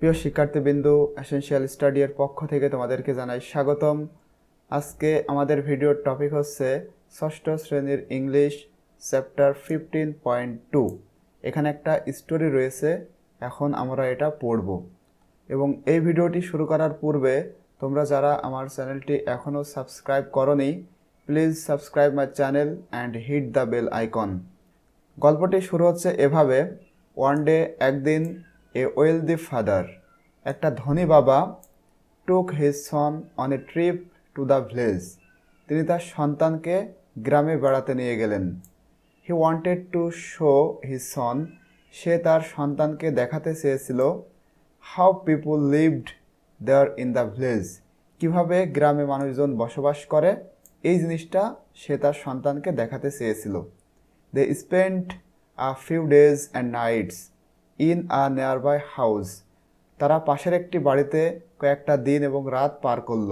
প্রিয় শিক্ষার্থীবৃন্দ, essential study এর পক্ষ থেকে তোমাদেরকে জানাই স্বাগতম। আজকে আমাদের ভিডিওর টপিক হচ্ছে ষষ্ঠ শ্রেণীর ইংলিশ চ্যাপ্টার 15.2। এখানে একটা স্টোরি রয়েছে, এখন আমরা এটা পড়ব। এবং এই ভিডিওটি শুরু করার পূর্বে তোমরা যারা আমার চ্যানেলটি এখনও সাবস্ক্রাইব করোনি, please subscribe my channel and hit the bell icon. গল্পটি শুরু হচ্ছে এভাবে। ওয়ান ডে, একদিন, এ ওয়েলদি ফাদার, একটা ধনী বাবা, took his son on a trip to the village, তিনি তার সন্তানকে গ্রামে বেড়াতে নিয়ে গেলেন। He wanted to show his son, সে তার সন্তানকে দেখাতে চেয়েছিল how people lived there in the village, কীভাবে গ্রামে মানুষজন বসবাস করে, এই জিনিসটা সে তার সন্তানকে দেখাতে চেয়েছিল। They spent a few days and nights in a nearby house, তারা পাশের একটি বাড়িতে কয়েকটা দিন এবং রাত পার করল।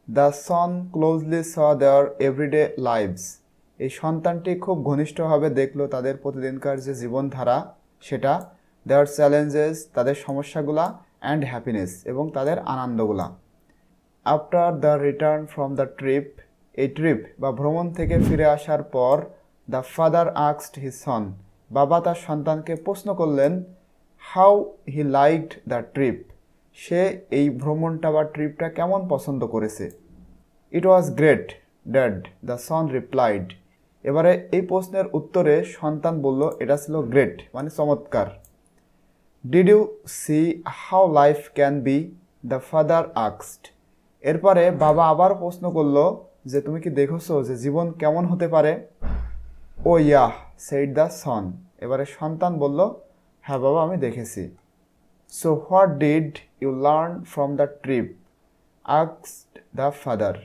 The son closely saw their everyday lives, এই সন্তানটি খুব ঘনিষ্ঠভাবে দেখলো তাদের প্রতিদিনকার যে জীবনধারা সেটা, দেয়ার চ্যালেঞ্জেস, তাদের সমস্যাগুলা, অ্যান্ড হ্যাপিনেস, এবং তাদের আনন্দগুলা। After the return from the trip, এই ট্রিপ বা ভ্রমণ থেকে ফিরে আসার পর, the father asked his son, বাবা তার সন্তানকে প্রশ্ন করলেন how he liked the trip, সে এই ভ্রমণটা বা ট্রিপটা কেমন পছন্দ করেছে। It was great dad, the son replied, এবারে এই প্রশ্নের উত্তরে সন্তান বলল এটা ছিল গ্রেট, মানে চমৎকার। Did you see how life can be, the father asked, এরপরে বাবা আবার প্রশ্ন করল যে তুমি কি দেখেছো যে জীবন কেমন হতে পারে। Oh yeah said the son, এবারে সন্তান বলল হ্যাঁ বাবা আমি দেখেছি। So what did you learn from the trip, asked the father,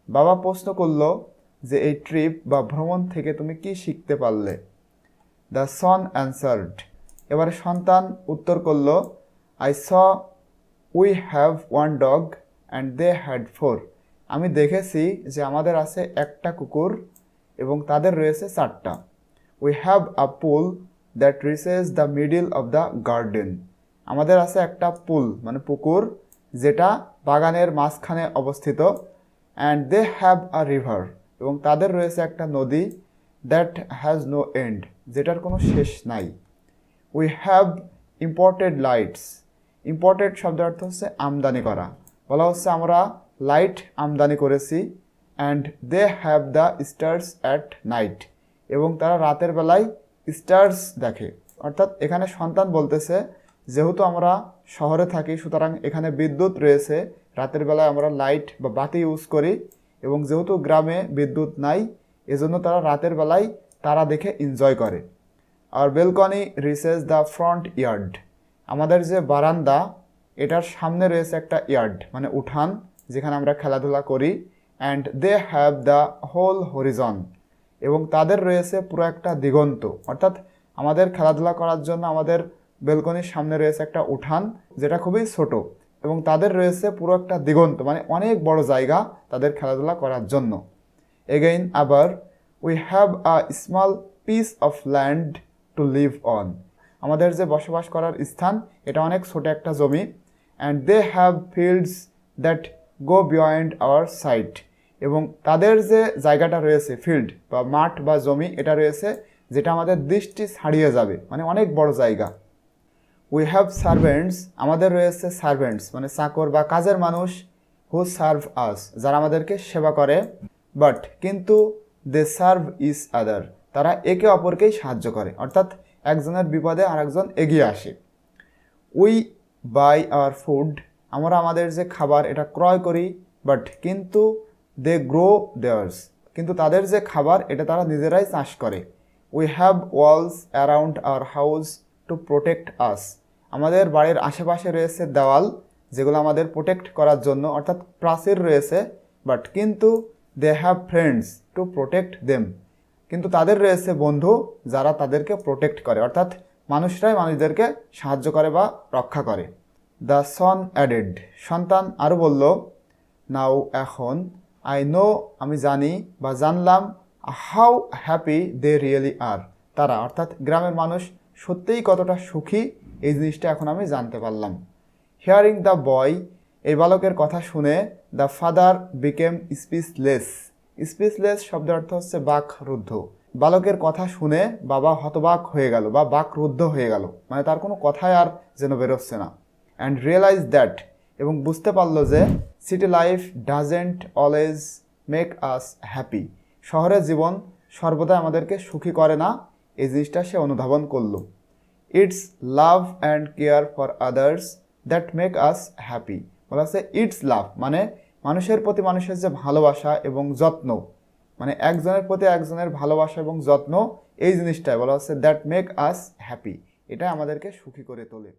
বাবা প্রশ্ন করল যে এই ট্রিপ বা ভ্রমণ থেকে তুমি কি শিখতে পারলে। দ্য সন অ্যান্সার্ড, এবারে সন্তান উত্তর করল I saw we have one dog and they had four, আমি দেখেছি যে আমাদের আছে একটা কুকুর এবং তাদের রয়েছে চারটা। We have a pool that reaches the middle of the garden, আমাদের আছে একটা পুল মানে পুকুর যেটা বাগানের মাঝখানে অবস্থিত। And they have a river, এবং তাদের রয়েছে একটা নদী, দ্যাট হ্যাজ নো এন্ড, যেটার কোনো শেষ নাই। We have imported lights, imported শব্দের অর্থ হচ্ছে আমদানি করা, বলা হচ্ছে আমরা লাইট আমদানি করেছি। And they have the stars at night, এবং তারা রাতের বেলায় স্টার্স দেখে। অর্থাৎ এখানে সন্তান বলতেছে যেহেতু আমরা শহরে থাকি সুতরাং এখানে বিদ্যুৎ রয়েছে, রাতের বেলায় আমরা লাইট বা বাতি ইউজ করি, এবং যেহেতু গ্রামে বিদ্যুৎ নাই এজন্য তারা রাতের বেলায় তারা দেখে এনজয় করে। আর balcony reaches the front yard, আমাদের যে বারান্দা এটার সামনে রয়েছে একটা ইয়ার্ড মানে উঠান যেখানে আমরা খেলাধুলা করি। And they have the whole horizon, এবং তাদের রয়েছে পুরো একটা দিগন্ত, অর্থাৎ আমাদের খেলাধুলা করার জন্য আমাদের বেলকনির সামনে রয়েছে একটা উঠান যেটা খুবই ছোট, এবং তাদের রয়েছে পুরো একটা দিগন্ত মানে অনেক বড় জায়গা তাদের খেলাধুলা করার জন্য। এগেইন আবার we have a small piece of land to live on, আমাদের যে বসবাস করার স্থান এটা অনেক ছোট একটা জমি। And they have fields that go beyond our sight, এবং তাদের যে জায়গাটা রয়েছে ফিল্ড বা মাঠ বা জমি এটা রয়েছে যেটা আমাদের দৃষ্টি ছাড়িয়ে যাবে মানে অনেক বড় জায়গা। উই হ্যাভ সার্ভেন্টস, আমাদের রয়েছে সার্ভেন্টস মানে চাকর বা কাজের মানুষ, হু সার্ভ আস, যারা আমাদেরকে সেবা করে। বাট কিন্তু দে সার্ভ ইচ আদার, তারা একে অপরকেই সাহায্য করে, অর্থাৎ একজনের বিপদে আরেকজন এগিয়ে আসে। উই বাই আওয়ার ফুড, আমরা আমাদের যে খাবার এটা ক্রয় করি। বাট কিন্তু দে গ্রো দেয়ার্স, কিন্তু তাদের যে খাবার এটা তারা নিজেরাই চাষ করে। We have walls around our house to protect us, আমাদের বাড়ির আশেপাশে রয়েছে দেওয়াল যেগুলো আমাদের প্রোটেক্ট করার জন্য, অর্থাৎ প্রাচীর রয়েছে। বাট কিন্তু they have friends to protect them, কিন্তু তাদের রয়েছে বন্ধু যারা তাদেরকে প্রোটেক্ট করে, অর্থাৎ মানুষরাই মানুষদেরকে সাহায্য করে বা রক্ষা করে। দ্য সন অ্যাডেড, সন্তান আরও বলল নাও এখন, আই নো আমি জানি বা জানলাম, হাউ হ্যাপি দে রিয়েলি আর, তারা অর্থাৎ গ্রামের মানুষ সত্যিই কতটা সুখী এই জিনিসটা এখন আমি জানতে পারলাম। হিয়ারিং দ্য বয়, এই বালকের কথা শুনে the father became speechless. Speechless শব্দের অর্থ হচ্ছে বাকরুদ্ধ। বালকের কথা শুনে বাবা হতবাক হয়ে গেল বা বাকরুদ্ধ হয়ে গেল, মানে তার কোনো কথাই আর যেন বেরোচ্ছে না। অ্যান্ড রিয়েলাইজ দ্যাট, এবং বুঝতে পারলো যে city life doesn't always make us happy, শহরের জীবন সর্বদা আমাদেরকে সুখী করে না, এই জিনিসটা সে অনুধাবন করলো। It's love and care for others that make us happy, বলা হচ্ছে ইটস লাভ মানে মানুষের প্রতি মানুষের যে ভালোবাসা এবং যত্ন, মানে একজনের প্রতি একজনের ভালোবাসা এবং যত্ন, এই জিনিসটাই বলা হচ্ছে দ্যাট মেক আস হ্যাপি, এটা আমাদেরকে সুখী করে তোলে।